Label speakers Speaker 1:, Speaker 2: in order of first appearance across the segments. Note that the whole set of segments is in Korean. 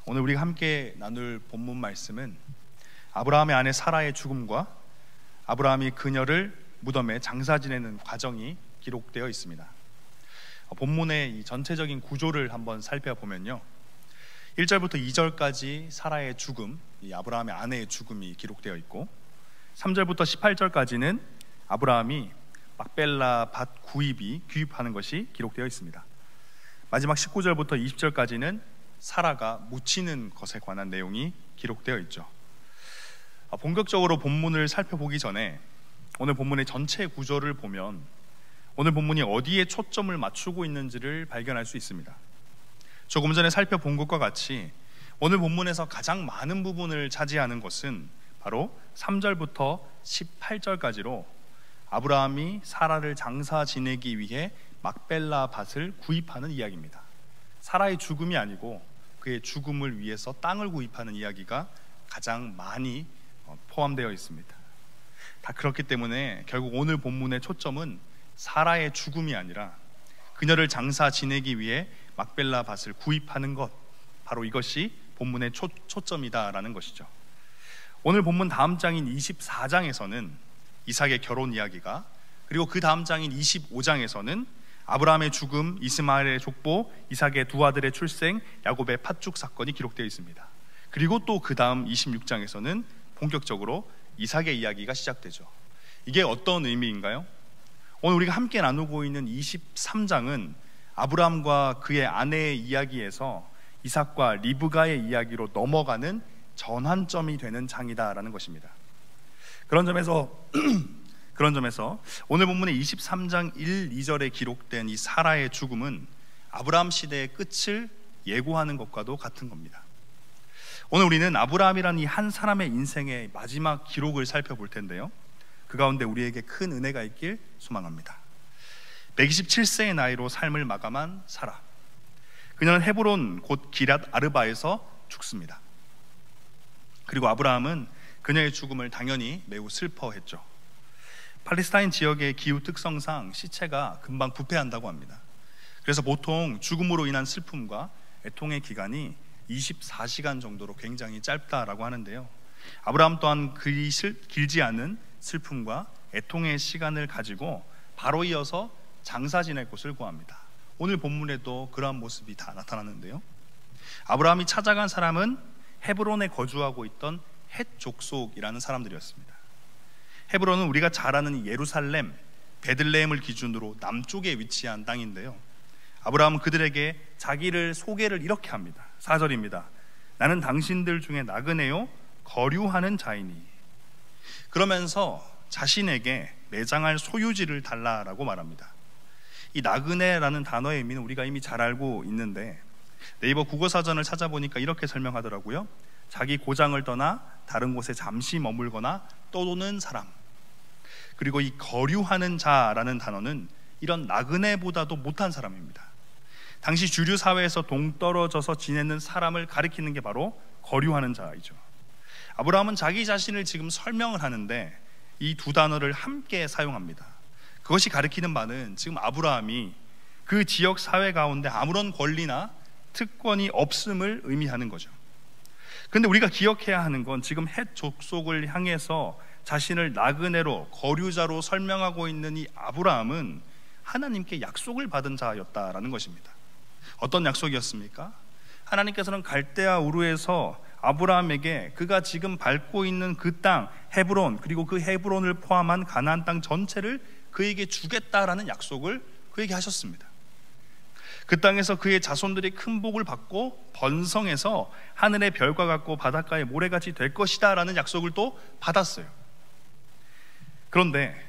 Speaker 1: 오늘 우리가 함께 나눌 본문 말씀은 아브라함의 아내 사라의 죽음과 아브라함이 그녀를 무덤에 장사 지내는 과정이 기록되어 있습니다. 본문의 이 전체적인 구조를 한번 살펴보면요, 1절부터 2절까지 사라의 죽음, 이 아브라함의 아내의 죽음이 기록되어 있고, 3절부터 18절까지는 아브라함이 막벨라 밭 구입하는 것이 기록되어 있습니다. 마지막 19절부터 20절까지는 사라가 묻히는 것에 관한 내용이 기록되어 있죠. 본격적으로 본문을 살펴보기 전에 오늘 본문의 전체 구조를 보면 오늘 본문이 어디에 초점을 맞추고 있는지를 발견할 수 있습니다. 조금 전에 살펴본 것과 같이 오늘 본문에서 가장 많은 부분을 차지하는 것은 바로 3절부터 18절까지로 아브라함이 사라를 장사 지내기 위해 막벨라 밭을 구입하는 이야기입니다. 사라의 죽음이 아니고 그의 죽음을 위해서 땅을 구입하는 이야기가 가장 많이 포함되어 있습니다. 다 그렇기 때문에 결국 오늘 본문의 초점은 사라의 죽음이 아니라 그녀를 장사 지내기 위해 막벨라 밭을 구입하는 것, 바로 이것이 본문의 초점이다라는 것이죠. 오늘 본문 다음 장인 24장에서는 이삭의 결혼 이야기가, 그리고 그 다음 장인 25장에서는 아브라함의 죽음, 이스마엘의 족보, 이삭의 두 아들의 출생, 야곱의 팥죽 사건이 기록되어 있습니다. 그리고 또 그 다음 26장에서는 본격적으로 이삭의 이야기가 시작되죠. 이게 어떤 의미인가요? 오늘 우리가 함께 나누고 있는 23장은 아브라함과 그의 아내의 이야기에서 이삭과 리브가의 이야기로 넘어가는 전환점이 되는 장이다라는 것입니다. 그런 점에서 오늘 본문의 23장 1, 2절에 기록된 이 사라의 죽음은 아브라함 시대의 끝을 예고하는 것과도 같은 겁니다. 오늘 우리는 아브라함이라는 이 한 사람의 인생의 마지막 기록을 살펴볼 텐데요, 그 가운데 우리에게 큰 은혜가 있길 소망합니다. 127세의 나이로 삶을 마감한 사라, 그녀는 헤브론 곧 기랏 아르바에서 죽습니다. 그리고 아브라함은 그녀의 죽음을 당연히 매우 슬퍼했죠. 팔레스타인 지역의 기후 특성상 시체가 금방 부패한다고 합니다. 그래서 보통 죽음으로 인한 슬픔과 애통의 기간이 24시간 정도로 굉장히 짧다라고 하는데요, 아브라함 또한 그리 길지 않은 슬픔과 애통의 시간을 가지고 바로 이어서 장사 지낼 곳을 구합니다. 오늘 본문에도 그러한 모습이 다 나타나는데요, 아브라함이 찾아간 사람은 헤브론에 거주하고 있던 헷 족속이라는 사람들이었습니다. 헤브론은 우리가 잘 아는 이 예루살렘, 베들레헴을 기준으로 남쪽에 위치한 땅인데요, 아브라함은 그들에게 자기를 소개를 이렇게 합니다. 4절입니다. 나는 당신들 중에 나그네요 거류하는 자이니. 그러면서 자신에게 매장할 소유지를 달라라고 말합니다. 이 나그네라는 단어의 의미는 우리가 이미 잘 알고 있는데, 네이버 국어사전을 찾아보니까 이렇게 설명하더라고요. 자기 고장을 떠나 다른 곳에 잠시 머물거나 떠도는 사람. 그리고 이 거류하는 자라는 단어는 이런 나그네보다도 못한 사람입니다. 당시 주류 사회에서 동떨어져서 지내는 사람을 가리키는 게 바로 거류하는 자이죠. 아브라함은 자기 자신을 지금 설명을 하는데 이 두 단어를 함께 사용합니다. 그것이 가리키는 바는 지금 아브라함이 그 지역 사회 가운데 아무런 권리나 특권이 없음을 의미하는 거죠. 그런데 우리가 기억해야 하는 건 지금 헷 족속을 향해서 자신을 나그네로 거류자로 설명하고 있는 이 아브라함은 하나님께 약속을 받은 자였다라는 것입니다. 어떤 약속이었습니까? 하나님께서는 갈대아 우르에서 아브라함에게 그가 지금 밟고 있는 그 땅 헤브론, 그리고 그 헤브론을 포함한 가나안 땅 전체를 그에게 주겠다라는 약속을 그에게 하셨습니다. 그 땅에서 그의 자손들이 큰 복을 받고 번성해서 하늘의 별과 같고 바닷가의 모래같이 될 것이다 라는 약속을 또 받았어요. 그런데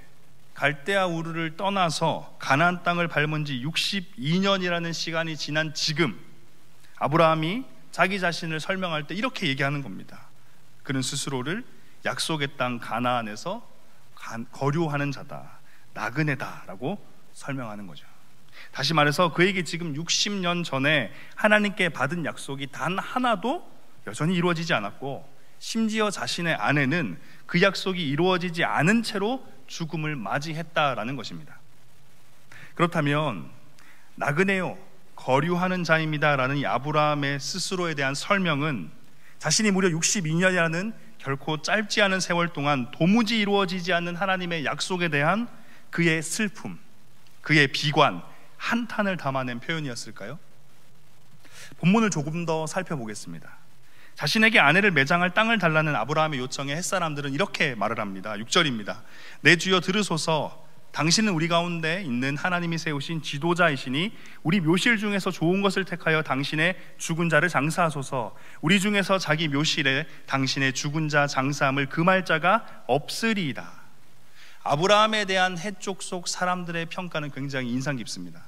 Speaker 1: 갈대아 우르를 떠나서 가나안 땅을 밟은 지 62년이라는 시간이 지난 지금 아브라함이 자기 자신을 설명할 때 이렇게 얘기하는 겁니다. 그는 스스로를 약속의 땅 가나안에서 거류하는 자다, 나그네다 라고 설명하는 거죠. 다시 말해서 그에게 지금 60년 전에 하나님께 받은 약속이 단 하나도 여전히 이루어지지 않았고, 심지어 자신의 아내는 그 약속이 이루어지지 않은 채로 죽음을 맞이했다라는 것입니다. 그렇다면 나그네요, 거류하는 자입니다 라는 이 아브라함의 스스로에 대한 설명은 자신이 무려 62년이라는 결코 짧지 않은 세월 동안 도무지 이루어지지 않는 하나님의 약속에 대한 그의 슬픔, 그의 비관, 한탄을 담아낸 표현이었을까요? 본문을 조금 더 살펴보겠습니다. 자신에게 아내를 매장할 땅을 달라는 아브라함의 요청에 햇사람들은 이렇게 말을 합니다. 6절입니다. 내 주여 들으소서, 당신은 우리 가운데 있는 하나님이 세우신 지도자이시니 우리 묘실 중에서 좋은 것을 택하여 당신의 죽은 자를 장사하소서. 우리 중에서 자기 묘실에 당신의 죽은 자 장사함을 금할 자가 없으리이다. 아브라함에 대한 해족 속 사람들의 평가는 굉장히 인상 깊습니다.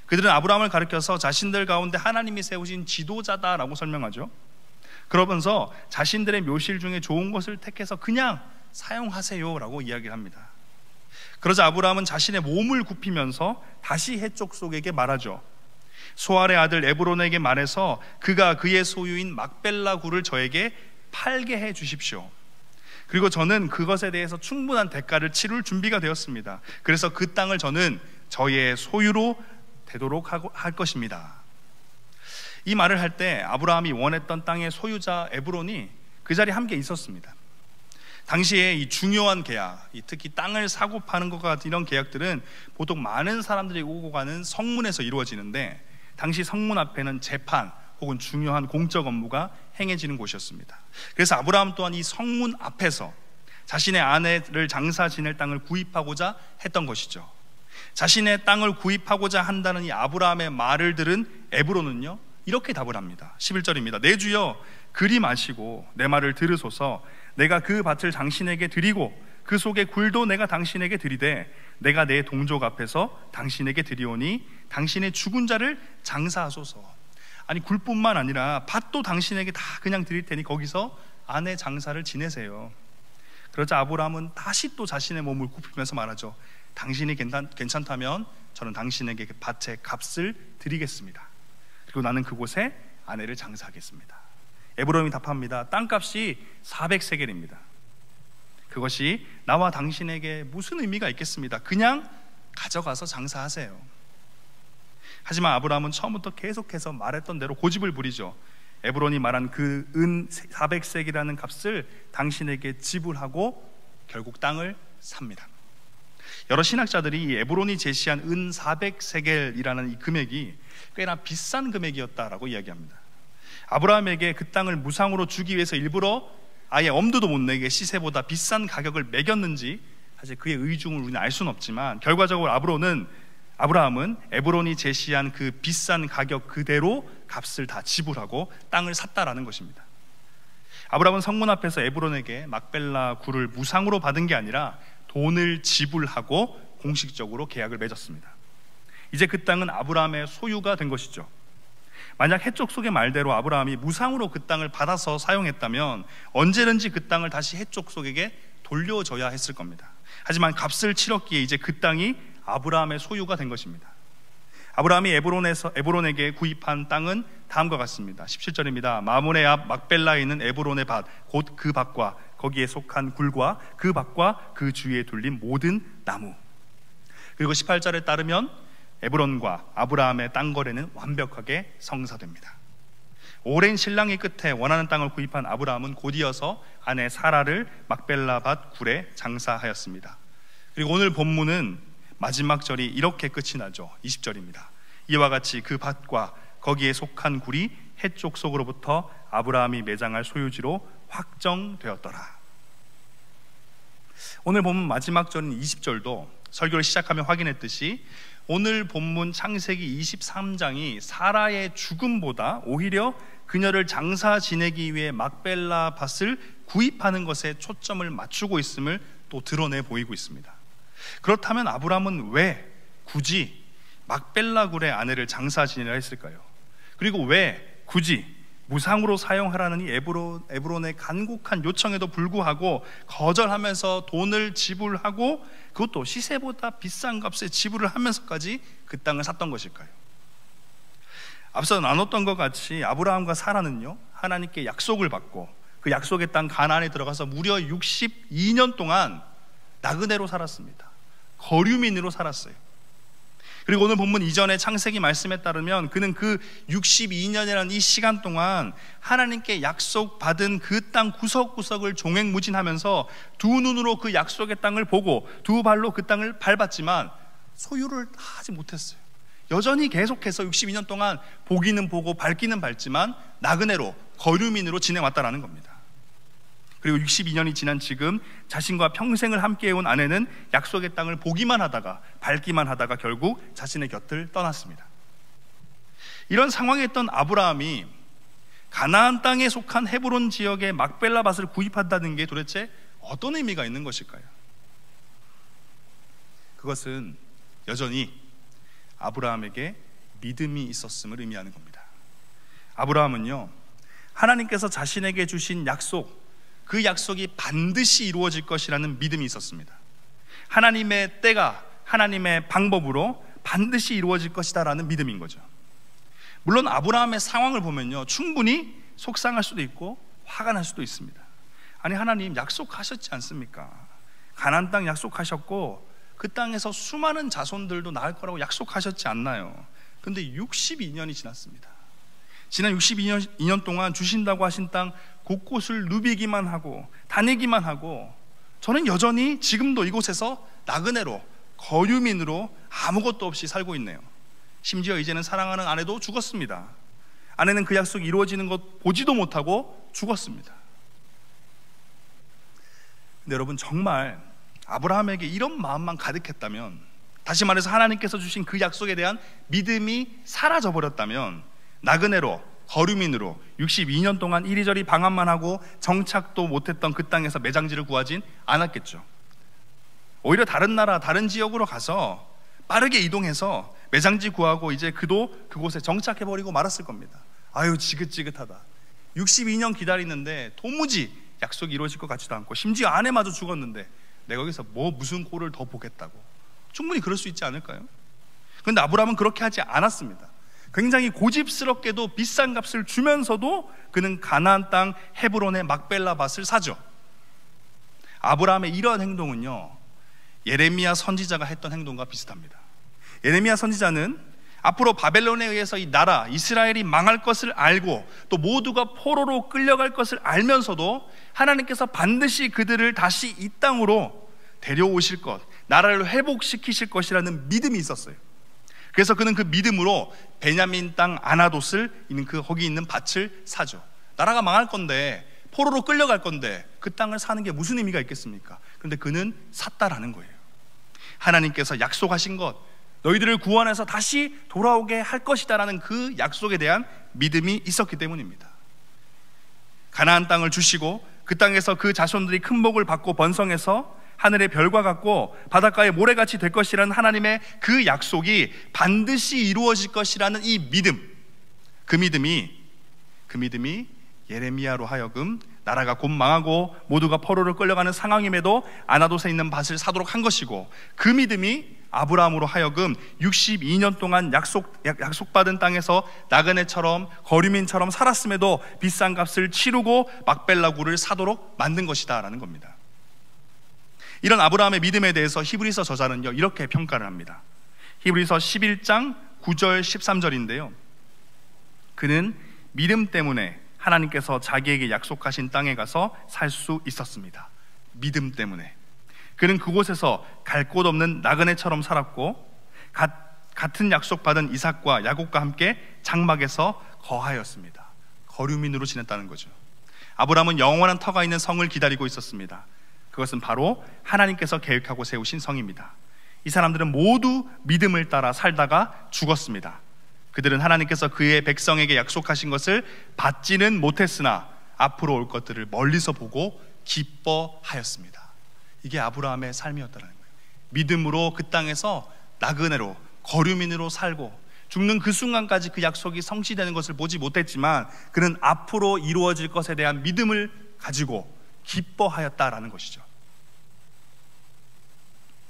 Speaker 1: 그들은 아브라함을 가리켜서 자신들 가운데 하나님이 세우신 지도자다라고 설명하죠. 그러면서 자신들의 묘실 중에 좋은 것을 택해서 그냥 사용하세요라고 이야기를 합니다. 그러자 아브라함은 자신의 몸을 굽히면서 다시 해족 속에게 말하죠. 소알의 아들 에브론에게 말해서 그가 그의 소유인 막벨라 굴을 저에게 팔게 해 주십시오. 그리고 저는 그것에 대해서 충분한 대가를 치를 준비가 되었습니다. 그래서 그 땅을 저는 저의 소유로 되도록 할 것입니다. 이 말을 할 때 아브라함이 원했던 땅의 소유자 에브론이 그 자리에 함께 있었습니다. 당시에 이 중요한 계약, 특히 땅을 사고 파는 것과 같은 이런 계약들은 보통 많은 사람들이 오고 가는 성문에서 이루어지는데, 당시 성문 앞에는 재판 혹은 중요한 공적 업무가 행해지는 곳이었습니다. 그래서 아브라함 또한 이 성문 앞에서 자신의 아내를 장사 지낼 땅을 구입하고자 했던 것이죠. 자신의 땅을 구입하고자 한다는 이 아브라함의 말을 들은 에브론은요, 이렇게 답을 합니다. 11절입니다. 내 주여 그리 마시고 내 말을 들으소서. 내가 그 밭을 당신에게 드리고 그 속의 굴도 내가 당신에게 드리되 내가 내 동족 앞에서 당신에게 드리오니 당신의 죽은 자를 장사하소서. 아니, 굴뿐만 아니라 밭도 당신에게 다 그냥 드릴 테니 거기서 아내 장사를 지내세요. 그러자 아브라함은 다시 또 자신의 몸을 굽히면서 말하죠. 당신이 괜찮다면 저는 당신에게 그 밭의 값을 드리겠습니다. 그리고 나는 그곳에 아내를 장사하겠습니다. 에브론이 답합니다. 땅값이 400세겔입니다. 그것이 나와 당신에게 무슨 의미가 있겠습니다. 그냥 가져가서 장사하세요. 하지만 아브라함은 처음부터 계속해서 말했던 대로 고집을 부리죠. 에브론이 말한 그 은 400세겔이라는 값을 당신에게 지불하고 결국 땅을 삽니다. 여러 신학자들이 이 에브론이 제시한 은 400세겔이라는 이 금액이 꽤나 비싼 금액이었다라고 이야기합니다. 아브라함에게 그 땅을 무상으로 주기 위해서 일부러 아예 엄두도 못 내게 시세보다 비싼 가격을 매겼는지 사실 그의 의중을 우리는 알 수는 없지만, 결과적으로 아브라함은 에브론이 제시한 그 비싼 가격 그대로 값을 다 지불하고 땅을 샀다라는 것입니다. 아브라함은 성문 앞에서 에브론에게 막벨라 굴을 무상으로 받은 게 아니라 돈을 지불하고 공식적으로 계약을 맺었습니다. 이제 그 땅은 아브라함의 소유가 된 것이죠. 만약 해족 속의 말대로 아브라함이 무상으로 그 땅을 받아서 사용했다면 언제든지 그 땅을 다시 해족 속에게 돌려줘야 했을 겁니다. 하지만 값을 치렀기에 이제 그 땅이 아브라함의 소유가 된 것입니다. 아브라함이 에브론에게 구입한 땅은 다음과 같습니다. 17절입니다. 마몬의 앞 막벨라에 있는 에브론의 밭, 곧 그 밭과 거기에 속한 굴과 그 밭과 그 주위에 둘린 모든 나무. 그리고 18절에 따르면 에브론과 아브라함의 땅 거래는 완벽하게 성사됩니다. 오랜 신랑의 끝에 원하는 땅을 구입한 아브라함은 곧이어서 아내 사라를 막벨라 밭 굴에 장사하였습니다. 그리고 오늘 본문은 마지막 절이 이렇게 끝이 나죠. 20절입니다. 이와 같이 그 밭과 거기에 속한 굴이 해족 속으로부터 아브라함이 매장할 소유지로 확정되었더라. 오늘 본문 마지막 절인 20절도 설교를 시작하며 확인했듯이 오늘 본문 창세기 23장이 사라의 죽음보다 오히려 그녀를 장사 지내기 위해 막벨라 밭을 구입하는 것에 초점을 맞추고 있음을 또 드러내 보이고 있습니다. 그렇다면 아브라함은 왜 굳이 막벨라 굴의 아내를 장사 지내라 했을까요? 그리고 왜 굳이 무상으로 사용하라는 이 에브론의 간곡한 요청에도 불구하고 거절하면서 돈을 지불하고 그것도 시세보다 비싼 값에 지불을 하면서까지 그 땅을 샀던 것일까요? 앞서 나눴던 것 같이 아브라함과 사라는요, 하나님께 약속을 받고 그 약속의 땅 가나안에 들어가서 무려 62년 동안 나그네로 살았습니다. 거류민으로 살았어요. 그리고 오늘 본문 이전에 창세기 말씀에 따르면 그는 그 62년이라는 이 시간 동안 하나님께 약속받은 그 땅 구석구석을 종횡무진하면서 두 눈으로 그 약속의 땅을 보고 두 발로 그 땅을 밟았지만 소유를 하지 못했어요. 여전히 계속해서 62년 동안 보기는 보고 밟기는 밟지만 나그네로 거류민으로 지내왔다라는 겁니다. 그리고 62년이 지난 지금 자신과 평생을 함께해온 아내는 약속의 땅을 보기만 하다가 밟기만 하다가 결국 자신의 곁을 떠났습니다. 이런 상황에 있던 아브라함이 가나안 땅에 속한 헤브론 지역의 막벨라 밭을 구입한다는 게 도대체 어떤 의미가 있는 것일까요? 그것은 여전히 아브라함에게 믿음이 있었음을 의미하는 겁니다. 아브라함은요, 하나님께서 자신에게 주신 약속, 그 약속이 반드시 이루어질 것이라는 믿음이 있었습니다. 하나님의 때가 하나님의 방법으로 반드시 이루어질 것이다 라는 믿음인 거죠. 물론 아브라함의 상황을 보면요, 충분히 속상할 수도 있고 화가 날 수도 있습니다. 아니, 하나님 약속하셨지 않습니까? 가나안 땅 약속하셨고 그 땅에서 수많은 자손들도 낳을 거라고 약속하셨지 않나요? 근데 62년이 지났습니다. 지난 62년 동안 주신다고 하신 땅 곳곳을 누비기만 하고 다니기만 하고 저는 여전히 지금도 이곳에서 나그네로 거류민으로 아무것도 없이 살고 있네요. 심지어 이제는 사랑하는 아내도 죽었습니다. 아내는 그 약속이 이루어지는 것 보지도 못하고 죽었습니다. 근데 여러분, 정말 아브라함에게 이런 마음만 가득했다면, 다시 말해서 하나님께서 주신 그 약속에 대한 믿음이 사라져버렸다면 나그네로 거류민으로 62년 동안 이리저리 방황만 하고 정착도 못했던 그 땅에서 매장지를 구하진 않았겠죠. 오히려 다른 나라, 다른 지역으로 가서 빠르게 이동해서 매장지 구하고 이제 그도 그곳에 정착해버리고 말았을 겁니다. 아유, 지긋지긋하다. 62년 기다리는데 도무지 약속이 이루어질 것 같지도 않고 심지어 아내마저 죽었는데 내가 여기서 무슨 꼴을 더 보겠다고. 충분히 그럴 수 있지 않을까요? 그런데 아브라함은 그렇게 하지 않았습니다. 굉장히 고집스럽게도 비싼 값을 주면서도 그는 가나안 땅 헤브론의 막벨라 밭을 사죠. 아브라함의 이러한 행동은요, 예레미야 선지자가 했던 행동과 비슷합니다. 예레미야 선지자는 앞으로 바벨론에 의해서 이 나라 이스라엘이 망할 것을 알고 또 모두가 포로로 끌려갈 것을 알면서도 하나님께서 반드시 그들을 다시 이 땅으로 데려오실 것, 나라를 회복시키실 것이라는 믿음이 있었어요. 그래서 그는 그 믿음으로 베냐민 땅 아나돗을 거기 있는 밭을 사죠. 나라가 망할 건데, 포로로 끌려갈 건데 그 땅을 사는 게 무슨 의미가 있겠습니까? 그런데 그는 샀다라는 거예요. 하나님께서 약속하신 것, 너희들을 구원해서 다시 돌아오게 할 것이다라는 그 약속에 대한 믿음이 있었기 때문입니다. 가나안 땅을 주시고 그 땅에서 그 자손들이 큰 복을 받고 번성해서 하늘의 별과 같고 바닷가의 모래같이 될 것이라는 하나님의 그 약속이 반드시 이루어질 것이라는 이 믿음, 그 믿음이 예레미야로 하여금 나라가 곧 망하고 모두가 포로를 끌려가는 상황임에도 아나돗에 있는 밭을 사도록 한 것이고, 그 믿음이 아브라함으로 하여금 62년 동안 약속받은 땅에서 나그네처럼 거류민처럼 살았음에도 비싼 값을 치르고 막벨라 굴을 사도록 만든 것이다 라는 겁니다. 이런 아브라함의 믿음에 대해서 히브리서 저자는요, 이렇게 평가를 합니다. 히브리서 11장 9절 13절인데요, 그는 믿음 때문에 하나님께서 자기에게 약속하신 땅에 가서 살 수 있었습니다. 믿음 때문에 그는 그곳에서 갈 곳 없는 나그네처럼 살았고 같은 약속받은 이삭과 야곱과 함께 장막에서 거하였습니다. 거류민으로 지냈다는 거죠. 아브라함은 영원한 터가 있는 성을 기다리고 있었습니다. 그것은 바로 하나님께서 계획하고 세우신 성입니다. 이 사람들은 모두 믿음을 따라 살다가 죽었습니다. 그들은 하나님께서 그의 백성에게 약속하신 것을 받지는 못했으나 앞으로 올 것들을 멀리서 보고 기뻐하였습니다. 이게 아브라함의 삶이었다는 거예요. 믿음으로 그 땅에서 나그네로 거류민으로 살고 죽는 그 순간까지 그 약속이 성취되는 것을 보지 못했지만 그는 앞으로 이루어질 것에 대한 믿음을 가지고 기뻐하였다라는 것이죠.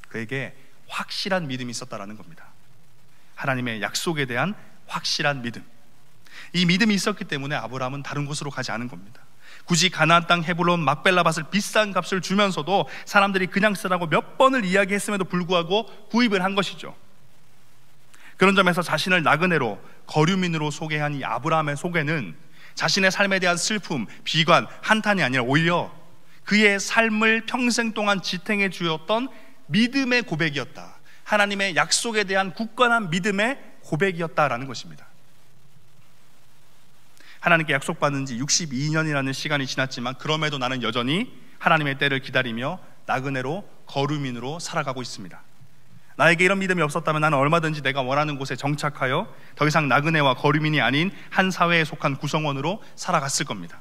Speaker 1: 그에게 확실한 믿음이 있었다라는 겁니다. 하나님의 약속에 대한 확실한 믿음. 이 믿음이 있었기 때문에 아브라함은 다른 곳으로 가지 않은 겁니다. 굳이 가나안 땅 헤브론 막벨라 밭을 비싼 값을 주면서도 사람들이 그냥 쓰라고 몇 번을 이야기했음에도 불구하고 구입을 한 것이죠. 그런 점에서 자신을 나그네로 거류민으로 소개한 이 아브라함의 소개는 자신의 삶에 대한 슬픔, 비관, 한탄이 아니라 오히려 그의 삶을 평생 동안 지탱해 주었던 믿음의 고백이었다. 하나님의 약속에 대한 굳건한 믿음의 고백이었다라는 것입니다. 하나님께 약속받은 지 62년이라는 시간이 지났지만 그럼에도 나는 여전히 하나님의 때를 기다리며 나그네로 거류민으로 살아가고 있습니다. 나에게 이런 믿음이 없었다면 나는 얼마든지 내가 원하는 곳에 정착하여 더 이상 나그네와 거류민이 아닌 한 사회에 속한 구성원으로 살아갔을 겁니다.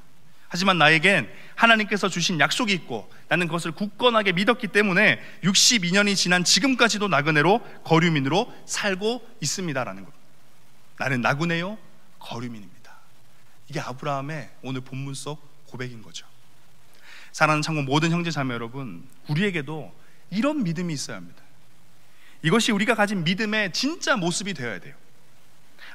Speaker 1: 하지만 나에겐 하나님께서 주신 약속이 있고 나는 그것을 굳건하게 믿었기 때문에 62년이 지난 지금까지도 나그네로 거류민으로 살고 있습니다라는 것. 나는 나그네요 거류민입니다. 이게 아브라함의 오늘 본문 속 고백인 거죠. 사랑하는 창공 모든 형제 자매 여러분, 우리에게도 이런 믿음이 있어야 합니다. 이것이 우리가 가진 믿음의 진짜 모습이 되어야 돼요.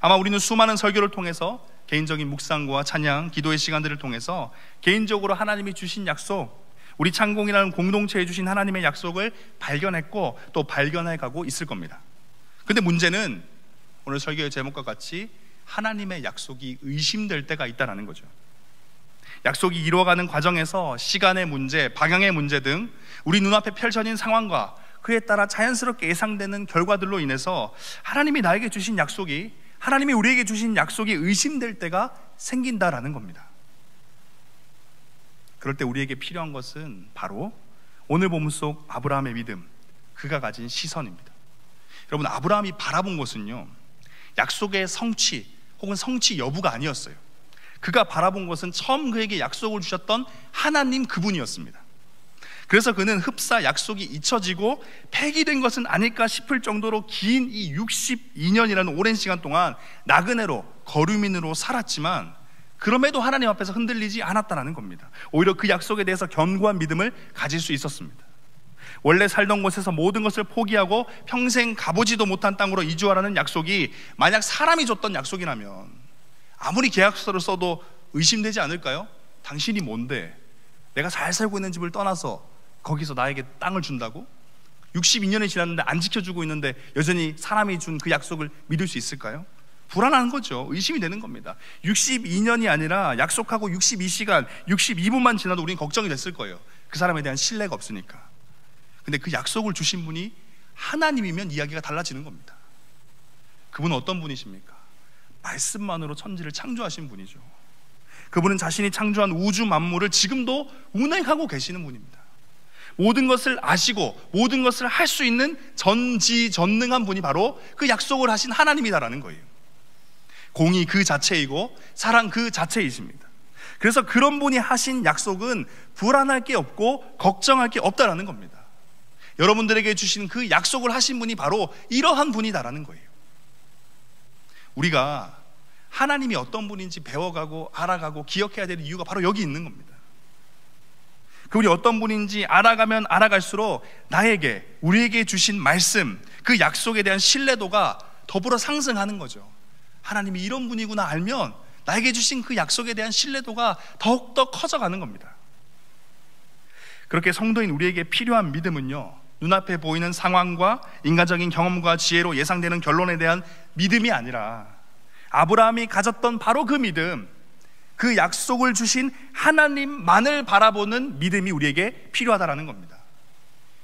Speaker 1: 아마 우리는 수많은 설교를 통해서 개인적인 묵상과 찬양, 기도의 시간들을 통해서 개인적으로 하나님이 주신 약속, 우리 창공이라는 공동체에 주신 하나님의 약속을 발견했고 또 발견해 가고 있을 겁니다. 근데 문제는 오늘 설교의 제목과 같이 하나님의 약속이 의심될 때가 있다는 거죠. 약속이 이루어가는 과정에서 시간의 문제, 방향의 문제 등 우리 눈앞에 펼쳐진 상황과 그에 따라 자연스럽게 예상되는 결과들로 인해서 하나님이 나에게 주신 약속이, 하나님이 우리에게 주신 약속이 의심될 때가 생긴다라는 겁니다. 그럴 때 우리에게 필요한 것은 바로 오늘 본문 속 아브라함의 믿음, 그가 가진 시선입니다. 여러분, 아브라함이 바라본 것은요, 약속의 성취 혹은 성취 여부가 아니었어요. 그가 바라본 것은 처음 그에게 약속을 주셨던 하나님 그분이었습니다. 그래서 그는 흡사 약속이 잊혀지고 폐기된 것은 아닐까 싶을 정도로 긴 이 62년이라는 오랜 시간 동안 나그네로 거류민으로 살았지만 그럼에도 하나님 앞에서 흔들리지 않았다는 겁니다. 오히려 그 약속에 대해서 견고한 믿음을 가질 수 있었습니다. 원래 살던 곳에서 모든 것을 포기하고 평생 가보지도 못한 땅으로 이주하라는 약속이 만약 사람이 줬던 약속이라면 아무리 계약서를 써도 의심되지 않을까요? 당신이 뭔데 내가 잘 살고 있는 집을 떠나서 거기서 나에게 땅을 준다고? 62년이 지났는데 안 지켜주고 있는데 여전히 사람이 준 그 약속을 믿을 수 있을까요? 불안한 거죠. 의심이 되는 겁니다. 62년이 아니라 약속하고 62시간, 62분만 지나도 우리는 걱정이 됐을 거예요. 그 사람에 대한 신뢰가 없으니까. 근데 그 약속을 주신 분이 하나님이면 이야기가 달라지는 겁니다. 그분은 어떤 분이십니까? 말씀만으로 천지를 창조하신 분이죠. 그분은 자신이 창조한 우주 만물을 지금도 운행하고 계시는 분입니다. 모든 것을 아시고 모든 것을 할 수 있는 전지전능한 분이 바로 그 약속을 하신 하나님이다라는 거예요. 공의 그 자체이고 사랑 그 자체이십니다. 그래서 그런 분이 하신 약속은 불안할 게 없고 걱정할 게 없다라는 겁니다. 여러분들에게 주신 그 약속을 하신 분이 바로 이러한 분이다라는 거예요. 우리가 하나님이 어떤 분인지 배워가고 알아가고 기억해야 될 이유가 바로 여기 있는 겁니다. 그분이 어떤 분인지 알아가면 알아갈수록 나에게, 우리에게 주신 말씀, 그 약속에 대한 신뢰도가 더불어 상승하는 거죠. 하나님이 이런 분이구나 알면 나에게 주신 그 약속에 대한 신뢰도가 더욱더 커져가는 겁니다. 그렇게 성도인 우리에게 필요한 믿음은요, 눈앞에 보이는 상황과 인간적인 경험과 지혜로 예상되는 결론에 대한 믿음이 아니라 아브라함이 가졌던 바로 그 믿음, 그 약속을 주신 하나님만을 바라보는 믿음이 우리에게 필요하다는 겁니다.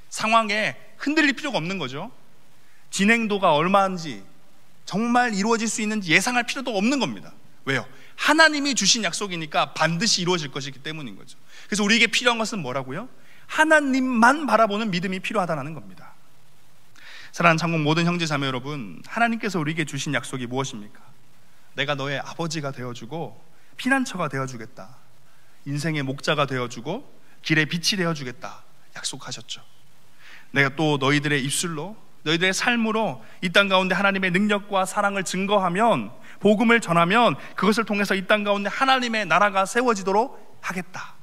Speaker 1: 상황에 흔들릴 필요가 없는 거죠. 진행도가 얼마인지, 정말 이루어질 수 있는지 예상할 필요도 없는 겁니다. 왜요? 하나님이 주신 약속이니까 반드시 이루어질 것이기 때문인 거죠. 그래서 우리에게 필요한 것은 뭐라고요? 하나님만 바라보는 믿음이 필요하다는 겁니다. 사랑하는 창공 모든 형제 자매 여러분, 하나님께서 우리에게 주신 약속이 무엇입니까? 내가 너의 아버지가 되어주고 피난처가 되어주겠다, 인생의 목자가 되어주고 길의 빛이 되어주겠다 약속하셨죠. 내가 또 너희들의 입술로, 너희들의 삶으로 이 땅 가운데 하나님의 능력과 사랑을 증거하면, 복음을 전하면 그것을 통해서 이 땅 가운데 하나님의 나라가 세워지도록 하겠다.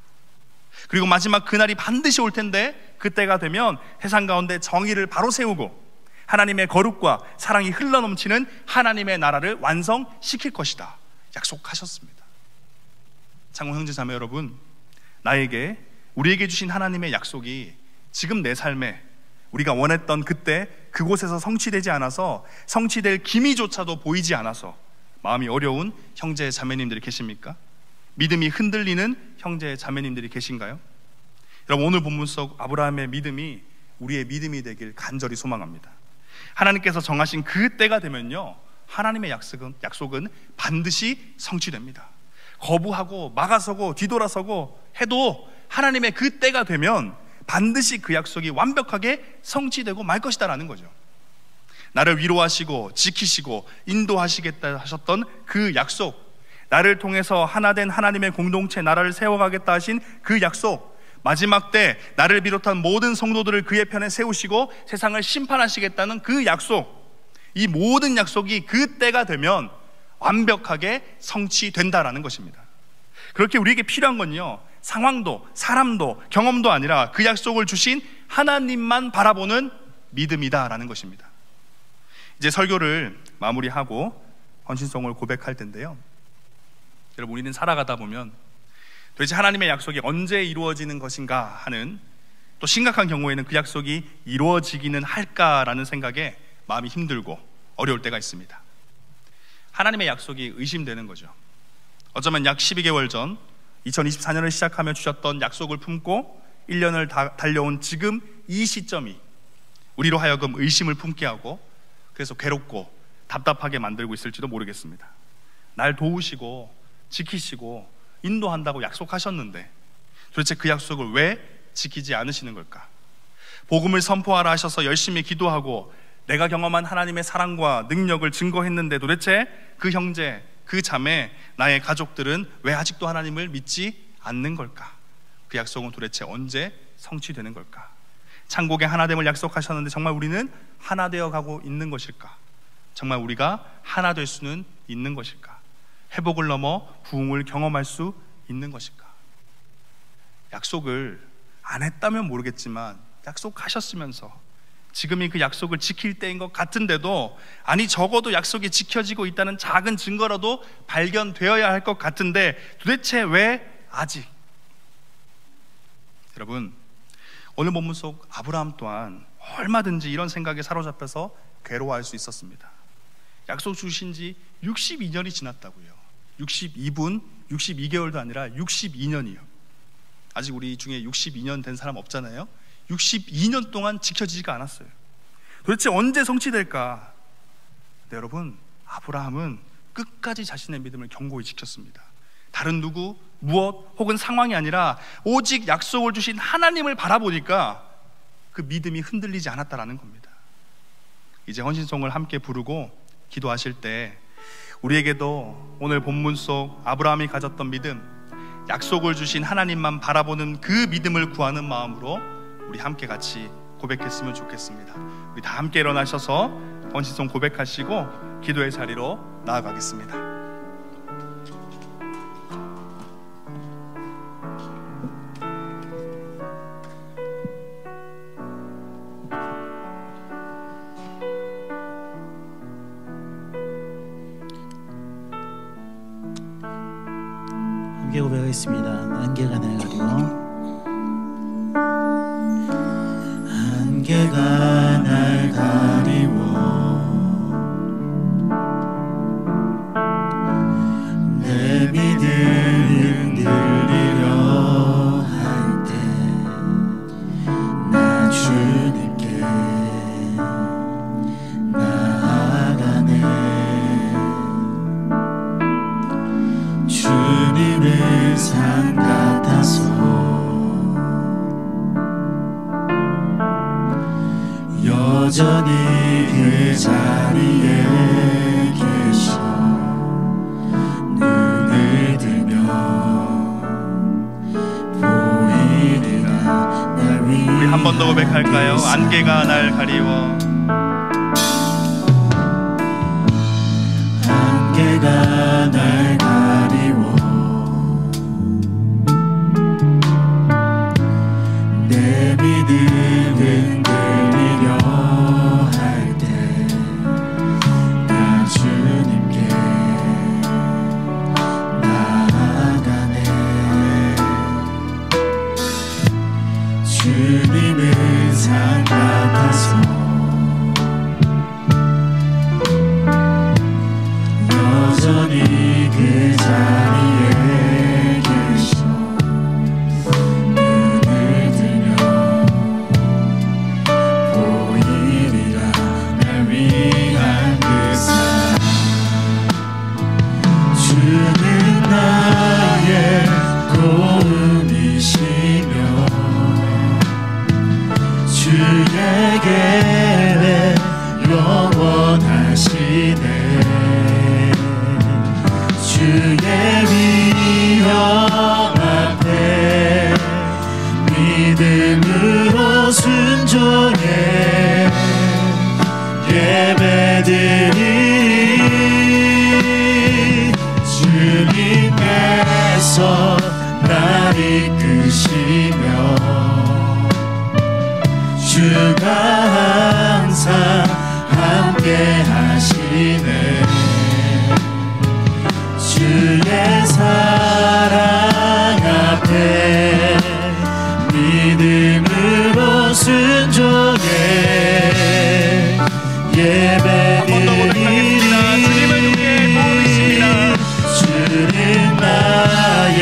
Speaker 1: 그리고 마지막 그날이 반드시 올 텐데 그때가 되면 세상 가운데 정의를 바로 세우고 하나님의 거룩과 사랑이 흘러넘치는 하나님의 나라를 완성시킬 것이다 약속하셨습니다. 창공 형제 자매 여러분, 나에게, 우리에게 주신 하나님의 약속이 지금 내 삶에, 우리가 원했던 그때 그곳에서 성취되지 않아서 성취될 기미조차도 보이지 않아서 마음이 어려운 형제 자매님들이 계십니까? 믿음이 흔들리는 형제 자매님들이 계신가요? 여러분, 오늘 본문 속 아브라함의 믿음이 우리의 믿음이 되길 간절히 소망합니다. 하나님께서 정하신 그 때가 되면요, 하나님의 약속은 반드시 성취됩니다. 거부하고 막아서고 뒤돌아서고 해도 하나님의 그 때가 되면 반드시 그 약속이 완벽하게 성취되고 말 것이다라는 거죠. 나를 위로하시고 지키시고 인도하시겠다 하셨던 그 약속, 나를 통해서 하나된 하나님의 공동체 나라를 세워가겠다 하신 그 약속, 마지막 때 나를 비롯한 모든 성도들을 그의 편에 세우시고 세상을 심판하시겠다는 그 약속, 이 모든 약속이 그 때가 되면 완벽하게 성취된다라는 것입니다. 그렇게 우리에게 필요한 건요, 상황도 사람도 경험도 아니라 그 약속을 주신 하나님만 바라보는 믿음이다라는 것입니다. 이제 설교를 마무리하고 헌신성을 고백할 텐데요, 여러분, 우리는 살아가다 보면 도대체 하나님의 약속이 언제 이루어지는 것인가 하는, 또 심각한 경우에는 그 약속이 이루어지기는 할까라는 생각에 마음이 힘들고 어려울 때가 있습니다. 하나님의 약속이 의심되는 거죠. 어쩌면 약 12개월 전 2024년을 시작하며 주셨던 약속을 품고 1년을 달려온 지금 이 시점이 우리로 하여금 의심을 품게 하고 그래서 괴롭고 답답하게 만들고 있을지도 모르겠습니다. 날 도우시고 지키시고 인도한다고 약속하셨는데 도대체 그 약속을 왜 지키지 않으시는 걸까? 복음을 선포하라 하셔서 열심히 기도하고 내가 경험한 하나님의 사랑과 능력을 증거했는데 도대체 그 형제, 그 자매, 나의 가족들은 왜 아직도 하나님을 믿지 않는 걸까? 그 약속은 도대체 언제 성취되는 걸까? 천국의 하나됨을 약속하셨는데 정말 우리는 하나 되어 가고 있는 것일까? 정말 우리가 하나 될 수는 있는 것일까? 회복을 넘어 부흥을 경험할 수 있는 것일까? 약속을 안 했다면 모르겠지만 약속하셨으면서 지금이 그 약속을 지킬 때인 것 같은데도, 아니 적어도 약속이 지켜지고 있다는 작은 증거라도 발견되어야 할 것 같은데 도대체 왜 아직? 여러분, 오늘 본문 속 아브라함 또한 얼마든지 이런 생각에 사로잡혀서 괴로워할 수 있었습니다. 약속 주신 지 62년이 지났다고요. 62분, 62개월도 아니라 62년이요. 아직 우리 중에 62년 된 사람 없잖아요. 62년 동안 지켜지지가 않았어요. 도대체 언제 성취될까? 근데 여러분, 아브라함은 끝까지 자신의 믿음을 견고히 지켰습니다. 다른 누구, 무엇 혹은 상황이 아니라 오직 약속을 주신 하나님을 바라보니까 그 믿음이 흔들리지 않았다라는 겁니다. 이제 헌신송을 함께 부르고 기도하실 때 우리에게도 오늘 본문 속 아브라함이 가졌던 믿음, 약속을 주신 하나님만 바라보는 그 믿음을 구하는 마음으로 우리 함께 같이 고백했으면 좋겠습니다. 우리 다 함께 일어나셔서 헌신송 고백하시고 기도의 자리로 나아가겠습니다.
Speaker 2: 함께 고백하겠습니다. 안개가 날 가리워, 안개가 날 가리워, 내 믿음 흔들리려 할 때 나 주님께 나아가네. 주님의 산 같아서 여전히 그 자리에 계셔 눈을 들면 보이리라. 날 위해
Speaker 1: 우리 한 번 더 고백할까요? 안개가 날 가리워,
Speaker 2: 안개가 날 가리워, 내 믿음은 할 때 나 주님께 나아가네. 주님은 산 같아 예배드리리 주님께서 날 이끄시며 주가 항상 함께 하시네 주의 사랑 앞에 믿음으로 순종해 예배드리리 주님 나의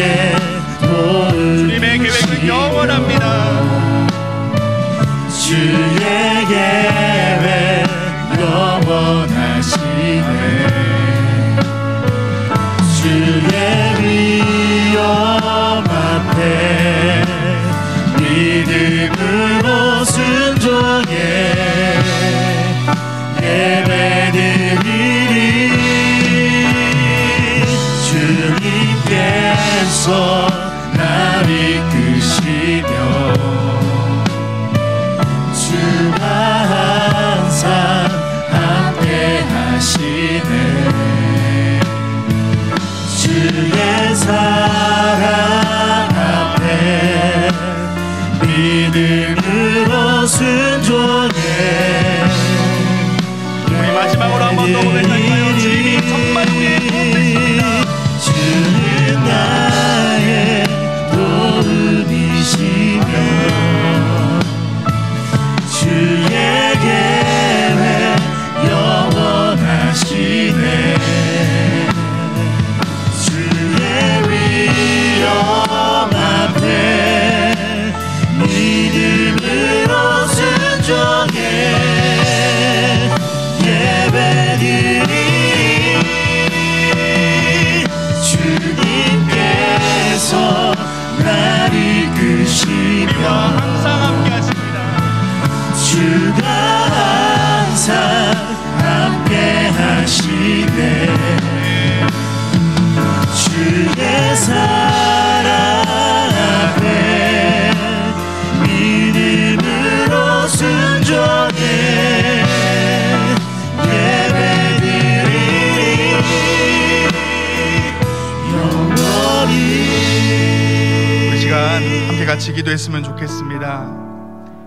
Speaker 1: 주님의 계획은 영원합니다.
Speaker 2: 주의 계획 영원하시네 주의 위엄 앞에 믿음으로 순종해 예배드리리 주님께서 날 이끄시며 주가 항상 함께 하시네 주의 사랑 앞에 믿음으로 순종해
Speaker 1: 우리 마지막으로 한 번 더 고백할까요? 주님이 정말 우리의 도움 되십니다.
Speaker 2: 주님 나의 도움이시며 주의 계획 영원하시네 주의 위엄 앞에 믿음으로 순종해 예배드리리 주님께서 날 이끄시며
Speaker 1: 항상 함께 하십니다.
Speaker 2: 주가 항상 함께 하시네 주의 사랑 앞에 믿음으로 순종해 예배드리리 영원히
Speaker 1: 우리 시간 함께 같이 기도했으면 좋겠습니다.